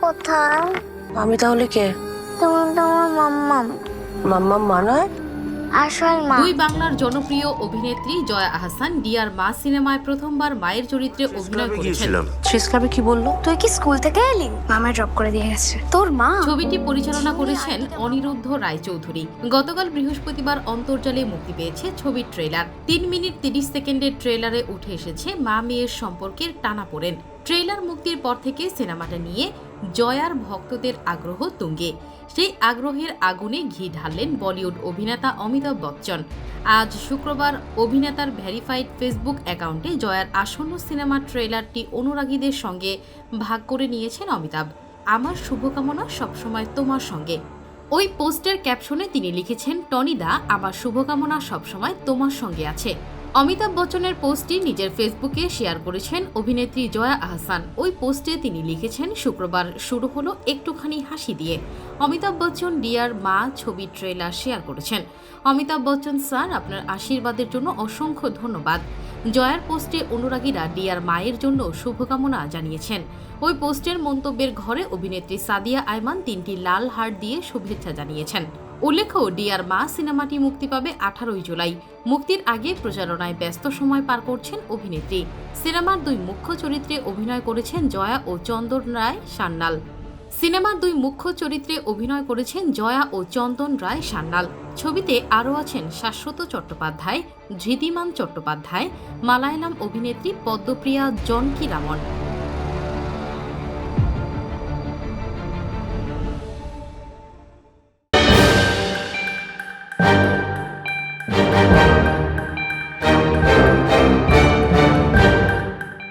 কোথায়? আমি তাহলে কে? তুমি তোমার মাম্মাম, মাম্মা মানায়? আসল মা। দুই বাংলার জনপ্রিয় অভিনেত্রী জয়া আহসান ডিয়ার মা সিনেমায় প্রথমবার মায়ের চরিত্রে অভিনয় করেছেন। শেষ ক্লাবে কি বললো? তুই কি স্কুল থেকে এলি? মামা ড্রপ করে দিয়ে গেছে। তোর মা? ছবিটি পরিচালনা করেছেন অনিরুদ্ধ রায়চৌধুরী। গতকাল বৃহস্পতিবার অন্তর্জালে মুক্তি পেয়েছে ছবির ট্রেলার। 3 মিনিট 30 সেকেন্ডের ট্রেলারে উঠে এসেছে মা মেয়ের সম্পর্কের টানাপোড়েন। ট্রেলার মুক্তির পর থেকে সিনেমাটা নিয়ে জয়ার ভক্তদের আগ্রহ তুঙ্গে। সেই আগ্রহের আগুনে ঘি ঢাললেন বলিউড অভিনেতা অমিতাভ বচ্চন। আজ শুক্রবার অভিনেতার ভেরিফাইড ফেসবুক অ্যাকাউন্টে জয়ার আসন্ন সিনেমার ট্রেলারটি অনুরাগীদের সঙ্গে ভাগ করে নিয়েছেন অমিতাভ। আমার শুভকামনা সবসময় তোমার সঙ্গে। ওই পোস্টের ক্যাপশনে তিনি লিখেছেন, টনিদা, আমার শুভকামনা সবসময় তোমার সঙ্গে আছে। অমিতাভ বচ্চনের পোস্টটি নিজের ফেসবুকে শেয়ার করেছেন অভিনেত্রী জয়া আহসান। ওই পোস্টে তিনি লিখেছেন, শুক্রবার শুরু হলো একটুখানি হাসি দিয়ে। অমিতাভ বচ্চন ডিয়ার মা ছবির ট্রেলার শেয়ার করেছেন। অমিতাভ বচ্চন স্যার, আপনার আশীর্বাদের জন্য অসংখ্য ধন্যবাদ। জয়ার পোস্টে অনুরাগীরা ডিয়ার মায়ের জন্য শুভকামনা জানিয়েছেন। ওই পোস্টের মন্তব্যের ঘরে অভিনেত্রী সাদিয়া আয়মান 3টি লাল হার্ট দিয়ে শুভেচ্ছা জানিয়েছেন। উল্লেখ্য, ডিয়ার মা সিনেমাটি মুক্তি পাবে 18 জুলাই। মুক্তির আগে প্রচারণায় ব্যস্ত সময় পার করছেন অভিনেত্রী। সিনেমার 2 মুখ্য চরিত্রে অভিনয় করেছেন জয়া ও চন্দন রায় সান্যাল। ছবিতে আরও আছেন শাশ্বত চট্টোপাধ্যায়, ধৃতিমান চট্টোপাধ্যায়, মালায়ালাম অভিনেত্রী পদ্মপ্রিয়া জনকি রামন।